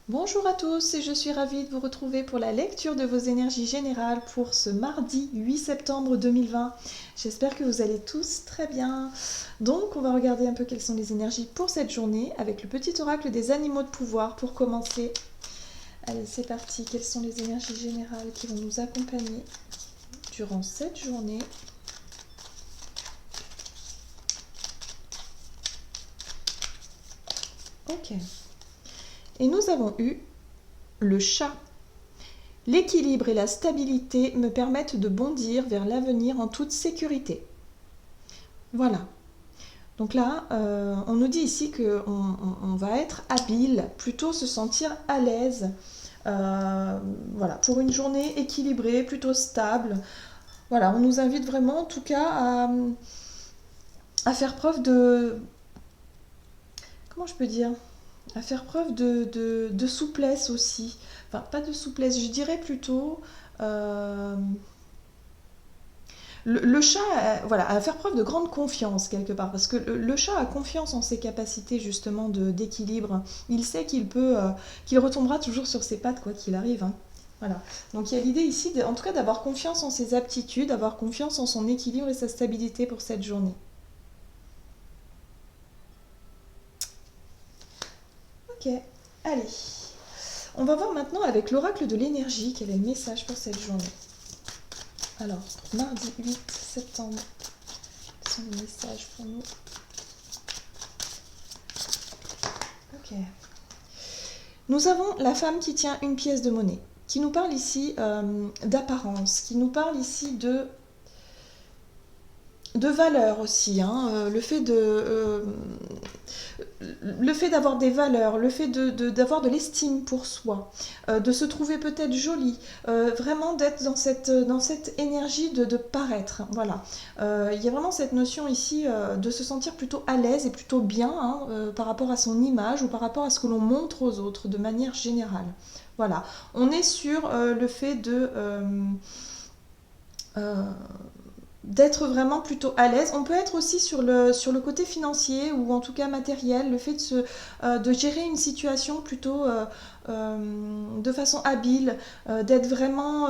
Bonjour à tous et je suis ravie de vous retrouver pour la lecture de vos énergies générales pour ce mardi 8 septembre 2020. J'espère que vous allez tous très bien. Donc on va regarder un peu quelles sont les énergies pour cette journée avec le petit oracle des animaux de pouvoir pour commencer. Allez, c'est parti. Quelles sont les énergies générales qui vont nous accompagner durant cette journée? Ok. Et nous avons eu le chat. L'équilibre et la stabilité me permettent de bondir vers l'avenir en toute sécurité. Voilà. Donc là, on nous dit ici qu'on va être habile, plutôt se sentir à l'aise. Voilà, pour une journée équilibrée, plutôt stable. Voilà, on nous invite vraiment en tout cas à faire preuve de... Comment je peux dire? À faire preuve de souplesse aussi. Enfin, pas de souplesse, je dirais plutôt... le chat, voilà, à faire preuve de grande confiance quelque part, parce que le chat a confiance en ses capacités justement d'équilibre. Il sait qu'il retombera toujours sur ses pattes quoi qu'il arrive. Hein. Voilà. Donc il y a l'idée ici, en tout cas, d'avoir confiance en ses aptitudes, d'avoir confiance en son équilibre et sa stabilité pour cette journée. Ok, allez. On va voir maintenant avec l'oracle de l'énergie quel est le message pour cette journée. Alors, mardi 8 septembre, quels sont les messages pour nous? Ok. Nous avons la femme qui tient une pièce de monnaie, qui nous parle ici d'apparence, qui nous parle ici de valeur aussi, hein, le fait d'avoir des valeurs, le fait d'avoir de l'estime pour soi, de se trouver peut-être jolie, vraiment d'être dans cette énergie de paraître. Voilà. Il y a vraiment cette notion ici de se sentir plutôt à l'aise et plutôt bien hein, par rapport à son image ou par rapport à ce que l'on montre aux autres de manière générale. Voilà. On est sur le fait euh, d'être vraiment plutôt à l'aise. On peut être aussi sur le côté financier ou en tout cas matériel, le fait de gérer une situation plutôt de façon habile, d'être vraiment...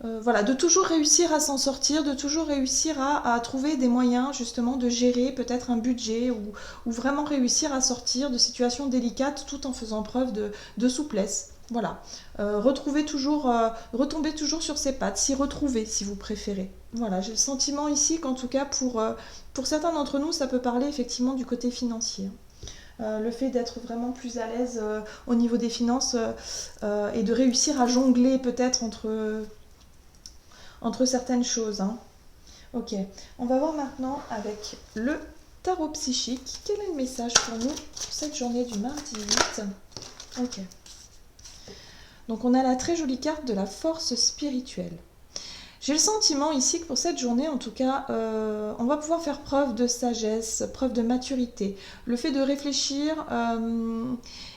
voilà, de toujours réussir à s'en sortir, de toujours réussir à trouver des moyens justement de gérer peut-être un budget ou vraiment réussir à sortir de situations délicates tout en faisant preuve de souplesse. Voilà, retomber toujours sur ses pattes, s'y retrouver si vous préférez. Voilà, j'ai le sentiment ici qu'en tout cas pour certains d'entre nous, ça peut parler effectivement du côté financier. Le fait d'être vraiment plus à l'aise au niveau des finances et de réussir à jongler peut-être entre certaines choses. Hein. Ok, on va voir maintenant avec le tarot psychique. Quel est le message pour nous pour cette journée du mardi 8? Ok. Donc on a la très jolie carte de la force spirituelle. J'ai le sentiment ici que pour cette journée, en tout cas, on va pouvoir faire preuve de sagesse, preuve de maturité. Le fait de réfléchir,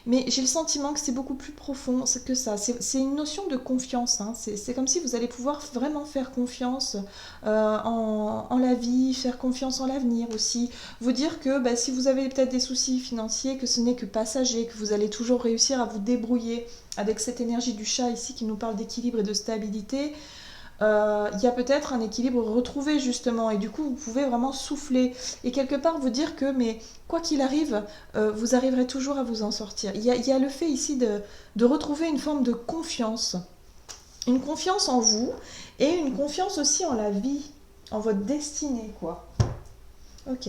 mais j'ai le sentiment que c'est beaucoup plus profond que ça. C'est une notion de confiance. Hein. C'est comme si vous allez pouvoir vraiment faire confiance en la vie, faire confiance en l'avenir aussi. Vous dire que bah, si vous avez peut-être des soucis financiers, que ce n'est que passager, que vous allez toujours réussir à vous débrouiller avec cette énergie du chat ici qui nous parle d'équilibre et de stabilité. Il y a peut-être un équilibre retrouvé justement et du coup vous pouvez vraiment souffler et quelque part vous dire que mais quoi qu'il arrive vous arriverez toujours à vous en sortir. Il y a le fait ici de retrouver une forme de confiance, une confiance en vous et une confiance aussi en la vie, en votre destinée quoi. Ok,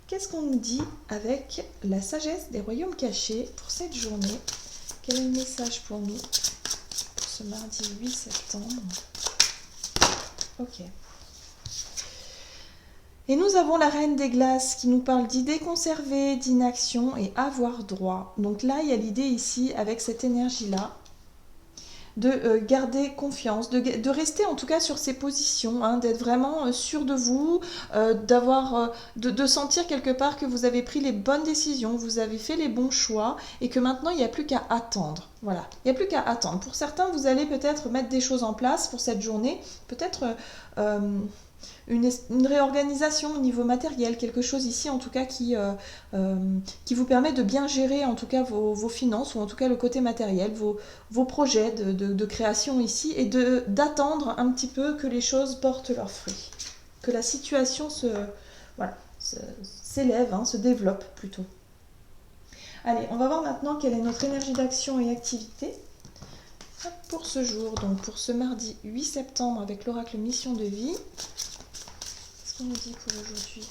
qu'est-ce qu'on nous dit avec la sagesse des royaumes cachés pour cette journée? Quel est le message pour nous pour ce mardi 8 septembre? Ok. Et nous avons la reine des glaces qui nous parle d'idées conservées, d'inaction et avoir droit. Donc là, il y a l'idée ici, avec cette énergie-là, de garder confiance, de rester en tout cas sur ses positions, hein, d'être vraiment sûr de vous, de sentir quelque part que vous avez pris les bonnes décisions, vous avez fait les bons choix et que maintenant il n'y a plus qu'à attendre. Voilà, il n'y a plus qu'à attendre. Pour certains, vous allez peut-être mettre des choses en place pour cette journée, peut-être une réorganisation au niveau matériel, quelque chose ici en tout cas qui vous permet de bien gérer en tout cas vos finances, ou en tout cas le côté matériel, vos projets de création ici, et d'attendre un petit peu que les choses portent leurs fruits, que la situation s'élève, hein, se développe plutôt. Allez, on va voir maintenant quelle est notre énergie d'action et activité pour ce jour, donc pour ce mardi 8 septembre avec l'oracle Mission de Vie. Qu'est-ce qu'on nous dit pour aujourd'hui?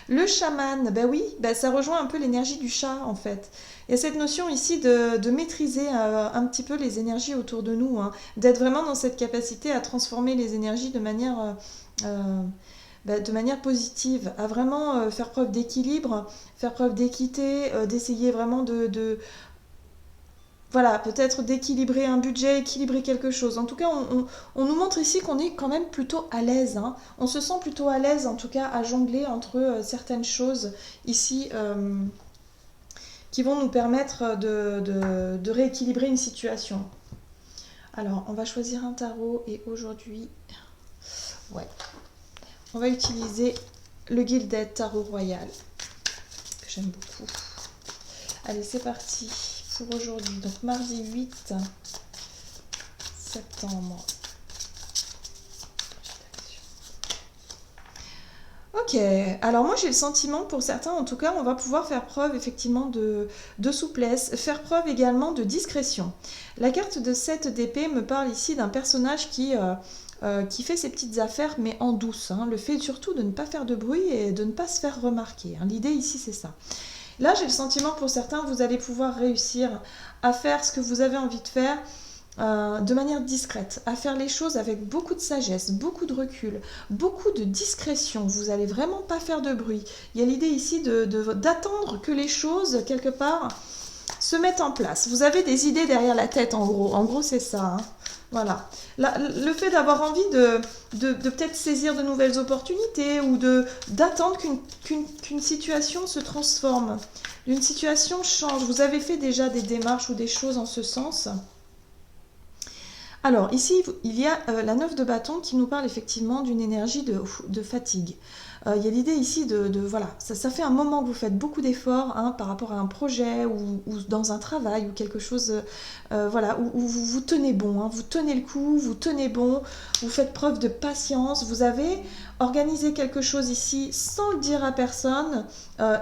Le chaman, ben oui, ben ça rejoint un peu l'énergie du chat en fait. Il y a cette notion ici de maîtriser un petit peu les énergies autour de nous, hein, d'être vraiment dans cette capacité à transformer les énergies de manière positive, à vraiment faire preuve d'équilibre, faire preuve d'équité, d'essayer vraiment voilà, peut-être d'équilibrer un budget, équilibrer quelque chose. En tout cas, on nous montre ici qu'on est quand même plutôt à l'aise, hein. On se sent plutôt à l'aise, en tout cas, à jongler entre certaines choses ici qui vont nous permettre de rééquilibrer une situation. Alors, on va choisir un tarot et aujourd'hui, ouais, on va utiliser le Gilded Tarot Royal, que j'aime beaucoup. Allez, c'est parti pour aujourd'hui, donc mardi 8 septembre. Ok, alors moi j'ai le sentiment, pour certains en tout cas, on va pouvoir faire preuve effectivement de souplesse, faire preuve également de discrétion. La carte de 7 d'épée me parle ici d'un personnage qui fait ses petites affaires mais en douce, hein. Le fait surtout de ne pas faire de bruit et de ne pas se faire remarquer, hein. L'idée ici c'est ça. Là, j'ai le sentiment que pour certains, vous allez pouvoir réussir à faire ce que vous avez envie de faire de manière discrète, à faire les choses avec beaucoup de sagesse, beaucoup de recul, beaucoup de discrétion. Vous n'allez vraiment pas faire de bruit. Il y a l'idée ici d'attendre que les choses, quelque part, se mettent en place. Vous avez des idées derrière la tête, en gros. En gros, c'est ça, hein. Voilà. Le fait d'avoir envie de peut-être saisir de nouvelles opportunités ou d'attendre qu'une situation se transforme, une situation change. Vous avez fait déjà des démarches ou des choses en ce sens. Alors ici, il y a la 9 de bâton qui nous parle effectivement d'une énergie de fatigue. Il y a l'idée ici voilà, ça fait un moment que vous faites beaucoup d'efforts, hein, par rapport à un projet ou dans un travail ou quelque chose, voilà, où vous tenez bon, hein, vous tenez le coup, vous tenez bon, vous faites preuve de patience, vous avez organisé quelque chose ici sans le dire à personne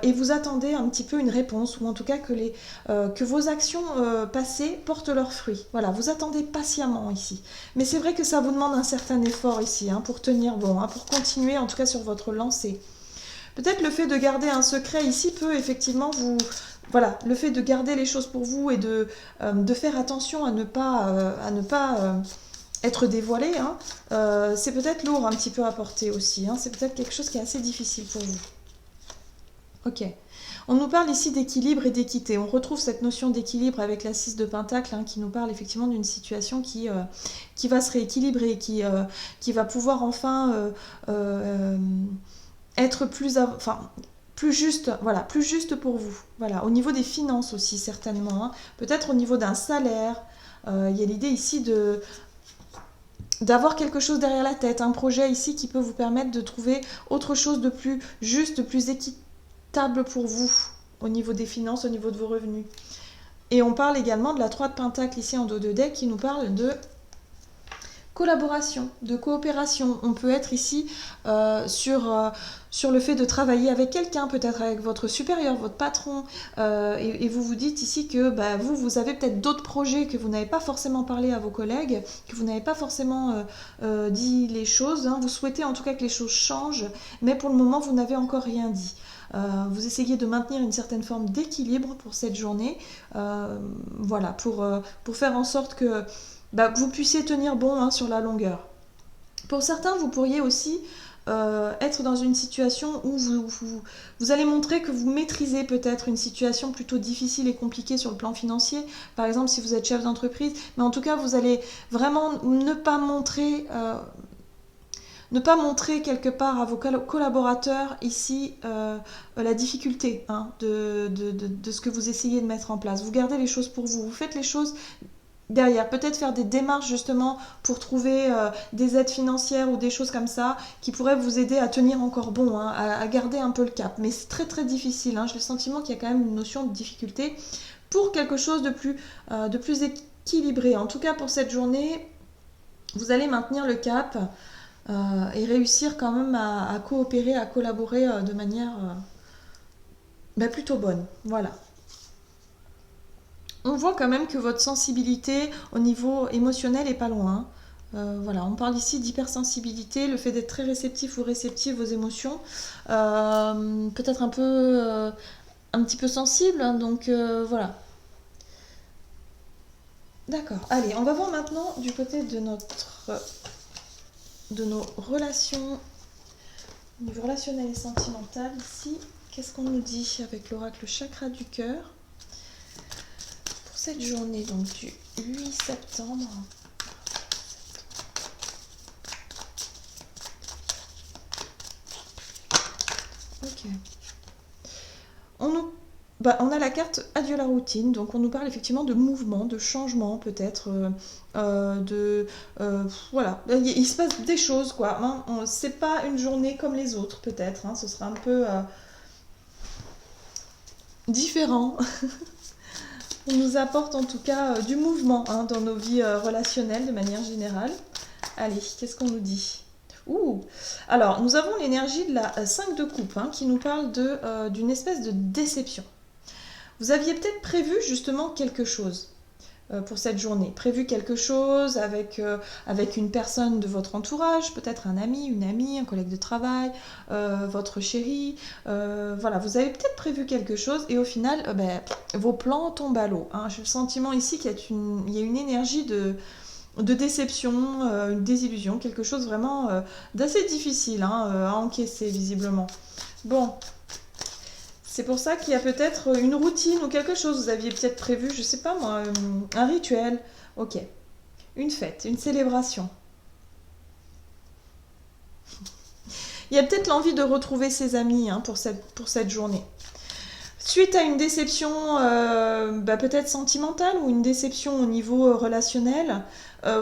et vous attendez un petit peu une réponse, ou en tout cas que vos actions passées portent leurs fruits. Voilà, vous attendez patiemment ici. Mais c'est vrai que ça vous demande un certain effort ici, hein, pour tenir bon, hein, pour continuer en tout cas sur votre lancée. Peut-être le fait de garder un secret ici peut effectivement vous... Voilà, le fait de garder les choses pour vous et de faire attention à ne pas être dévoilé, hein, c'est peut-être lourd un petit peu à porter aussi, hein, c'est peut-être quelque chose qui est assez difficile pour vous. Ok. On nous parle ici d'équilibre et d'équité. On retrouve cette notion d'équilibre avec la 6 de Pentacle, hein, qui nous parle effectivement d'une situation qui va se rééquilibrer, qui va pouvoir enfin être plus juste, voilà, plus juste pour vous. Voilà, au niveau des finances aussi certainement, hein. Peut-être au niveau d'un salaire. Il y a l'idée ici d'avoir quelque chose derrière la tête, un projet ici qui peut vous permettre de trouver autre chose de plus juste, de plus équitable pour vous, au niveau des finances, au niveau de vos revenus. Et on parle également de la 3 de Pentacle ici en dos de deck qui nous parle de collaboration, de coopération. On peut être ici sur le fait de travailler avec quelqu'un, peut-être avec votre supérieur, votre patron, et vous vous dites ici que vous avez peut-être d'autres projets que vous n'avez pas forcément parlé à vos collègues, que vous n'avez pas forcément dit les choses, hein. Vous souhaitez en tout cas que les choses changent, mais pour le moment vous n'avez encore rien dit. Vous essayez de maintenir une certaine forme d'équilibre pour cette journée, voilà, pour faire en sorte que vous puissiez tenir bon, hein, sur la longueur. Pour certains, vous pourriez aussi être dans une situation où vous allez montrer que vous maîtrisez peut-être une situation plutôt difficile et compliquée sur le plan financier, par exemple si vous êtes chef d'entreprise, mais en tout cas vous allez vraiment ne pas montrer ne pas montrer quelque part à vos collaborateurs ici la difficulté hein, de ce que vous essayez de mettre en place. Vous gardez les choses pour vous, vous faites les choses derrière. Peut-être faire des démarches justement pour trouver des aides financières ou des choses comme ça qui pourraient vous aider à tenir encore bon, hein, à garder un peu le cap. Mais c'est très très difficile, hein. J'ai le sentiment qu'il y a quand même une notion de difficulté pour quelque chose de plus équilibré. En tout cas pour cette journée, vous allez maintenir le cap et réussir quand même à coopérer, à collaborer de manière plutôt bonne. Voilà. On voit quand même que votre sensibilité au niveau émotionnel est pas loin. Voilà, on parle ici d'hypersensibilité, le fait d'être très réceptif ou réceptif aux émotions, peut-être un petit peu sensible, hein, donc voilà. D'accord. Allez, on va voir maintenant du côté de nos relations, au niveau relationnel et sentimental ici. Qu'est-ce qu'on nous dit avec l'oracle chakra du cœur pour cette journée donc du 8 septembre. Ok. On a la carte Adieu la routine, donc on nous parle effectivement de mouvement, de changement peut-être, voilà, il se passe des choses quoi, hein. C'est pas une journée comme les autres peut-être, hein. Ce sera un peu différent. On nous apporte en tout cas du mouvement hein, dans nos vies relationnelles de manière générale. Allez, qu'est-ce qu'on nous dit ? Alors, nous avons l'énergie de la 5 de coupe hein, qui nous parle d'une espèce de déception. Vous aviez peut-être prévu justement quelque chose pour cette journée. Prévu quelque chose avec une personne de votre entourage, peut-être un ami, une amie, un collègue de travail, votre chéri. Voilà, vous avez peut-être prévu quelque chose et au final, vos plans tombent à l'eau. Hein. J'ai le sentiment ici qu'il y a une énergie de déception, une désillusion, quelque chose vraiment d'assez difficile à encaisser visiblement. Bon, c'est pour ça qu'il y a peut-être une routine ou quelque chose. Vous aviez peut-être prévu, je sais pas moi, un rituel. Ok, une fête, une célébration. Il y a peut-être l'envie de retrouver ses amis hein, pour cette journée. Suite à une déception peut-être sentimentale ou une déception au niveau relationnel,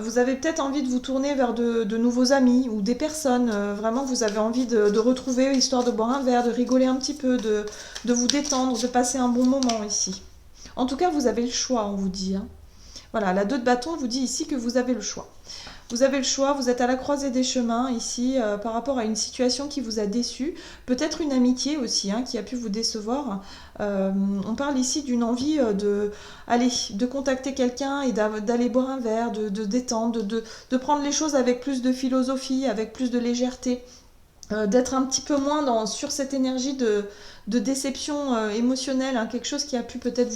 vous avez peut-être envie de vous tourner vers de nouveaux amis ou des personnes. Vraiment, vous avez envie de retrouver, histoire de boire un verre, de rigoler un petit peu, de vous détendre, de passer un bon moment ici. En tout cas, vous avez le choix, on vous dit. Hein. Voilà, la 2 de bâton vous dit ici que vous avez le choix. Vous avez le choix, vous êtes à la croisée des chemins ici par rapport à une situation qui vous a déçu, peut-être une amitié aussi hein, qui a pu vous décevoir. On parle ici d'une envie de contacter quelqu'un et d'aller boire un verre, de détendre, de prendre les choses avec plus de philosophie, avec plus de légèreté, d'être un petit peu moins sur cette énergie de déception émotionnelle, hein, quelque chose qui a pu peut-être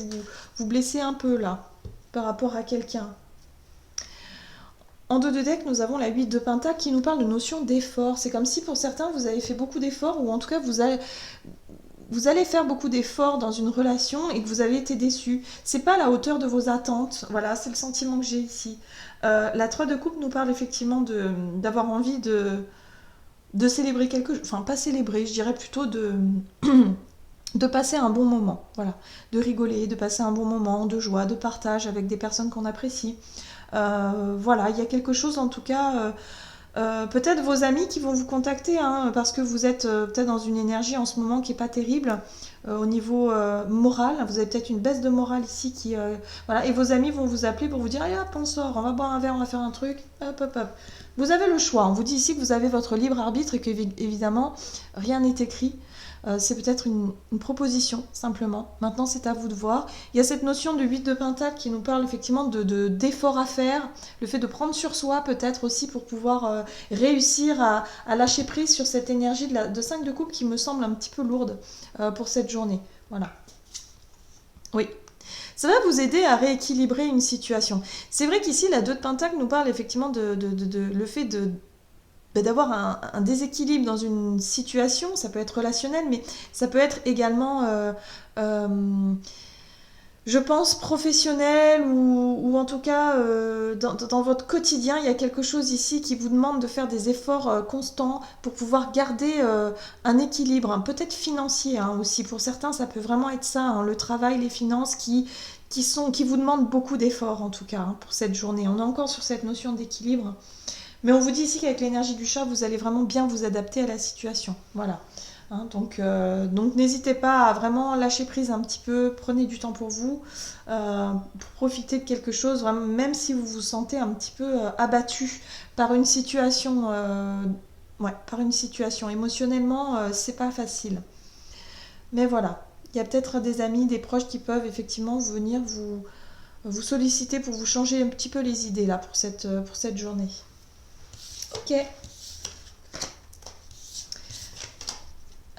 vous blesser un peu là par rapport à quelqu'un. En 2 de deck, nous avons la 8 de pentacle qui nous parle de notion d'effort. C'est comme si pour certains, vous avez fait beaucoup d'efforts ou en tout cas, vous allez faire beaucoup d'efforts dans une relation et que vous avez été déçu. C'est pas à la hauteur de vos attentes. Voilà, c'est le sentiment que j'ai ici. La 3 de coupe nous parle effectivement d'avoir envie de célébrer quelque chose. Enfin, pas célébrer, je dirais plutôt de passer un bon moment. Voilà, de rigoler, de passer un bon moment de joie, de partage avec des personnes qu'on apprécie. Voilà, il y a quelque chose en tout cas, peut-être vos amis qui vont vous contacter hein, parce que vous êtes peut-être dans une énergie en ce moment qui n'est pas terrible au niveau moral. Vous avez peut-être une baisse de morale ici voilà, et vos amis vont vous appeler pour vous dire allez hop on sort, on va boire un verre, on va faire un truc, hop hop hop. Vous avez le choix, on vous dit ici que vous avez votre libre arbitre et que évidemment rien n'est écrit. C'est peut-être une proposition, simplement. Maintenant, c'est à vous de voir. Il y a cette notion de 8 de pentacle qui nous parle effectivement d'efforts à faire, le fait de prendre sur soi peut-être aussi pour pouvoir réussir à lâcher prise sur cette énergie de 5 de coupe qui me semble un petit peu lourde pour cette journée. Voilà. Oui. Ça va vous aider à rééquilibrer une situation. C'est vrai qu'ici, la 2 de pentacle nous parle effectivement le fait d'avoir un déséquilibre dans une situation, ça peut être relationnel, mais ça peut être également je pense, professionnel ou en tout cas dans votre quotidien, il y a quelque chose ici qui vous demande de faire des efforts constants pour pouvoir garder un équilibre, hein, peut-être financier hein, aussi. Pour certains, ça peut vraiment être ça, hein, le travail, les finances qui vous demandent beaucoup d'efforts en tout cas hein, pour cette journée. On est encore sur cette notion d'équilibre. Mais on vous dit ici qu'avec l'énergie du chat, vous allez vraiment bien vous adapter à la situation. Voilà. Hein, donc n'hésitez pas à vraiment lâcher prise un petit peu, prenez du temps pour vous, pour profiter de quelque chose, vraiment, même si vous vous sentez un petit peu abattu par une situation, par une situation. Émotionnellement, c'est pas facile. Mais voilà, il y a peut-être des amis, des proches qui peuvent effectivement venir vous solliciter pour vous changer un petit peu les idées là pour cette journée. Ok.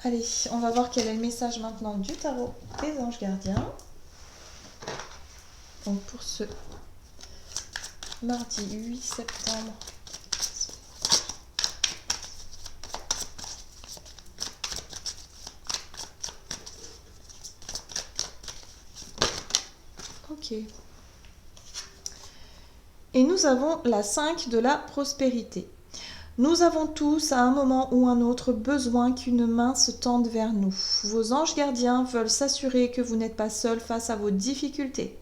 Allez, on va voir quel est le message maintenant du tarot des anges gardiens. Donc pour ce mardi 8 septembre. Ok. Et nous avons la 5 de la prospérité. Nous avons tous, à un moment ou un autre, besoin qu'une main se tende vers nous. Vos anges gardiens veulent s'assurer que vous n'êtes pas seul face à vos difficultés.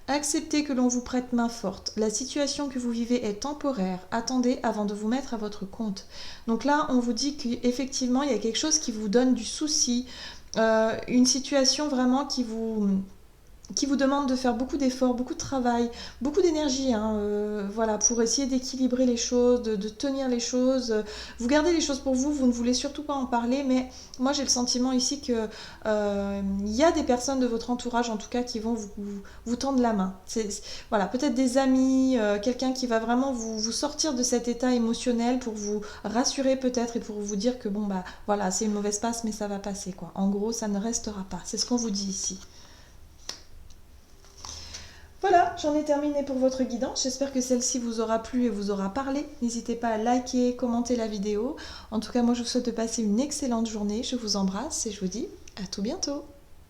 Acceptez que l'on vous prête main forte. La situation que vous vivez est temporaire. Attendez avant de vous mettre à votre compte. Donc là, on vous dit qu'effectivement, il y a quelque chose qui vous donne du souci, une situation vraiment qui vous demande de faire beaucoup d'efforts, beaucoup de travail, beaucoup d'énergie, hein, voilà, pour essayer d'équilibrer les choses, de tenir les choses. Vous gardez les choses pour vous, vous ne voulez surtout pas en parler, mais moi j'ai le sentiment ici que y a des personnes de votre entourage, en tout cas, qui vont vous tendre la main. Voilà, peut-être des amis, quelqu'un qui va vraiment vous sortir de cet état émotionnel pour vous rassurer peut-être et pour vous dire que bon bah voilà, c'est une mauvaise passe, mais ça va passer quoi. En gros, ça ne restera pas. C'est ce qu'on vous dit ici. Voilà, j'en ai terminé pour votre guidance. J'espère que celle-ci vous aura plu et vous aura parlé. N'hésitez pas à liker, commenter la vidéo. En tout cas, moi, je vous souhaite de passer une excellente journée. Je vous embrasse et je vous dis à tout bientôt.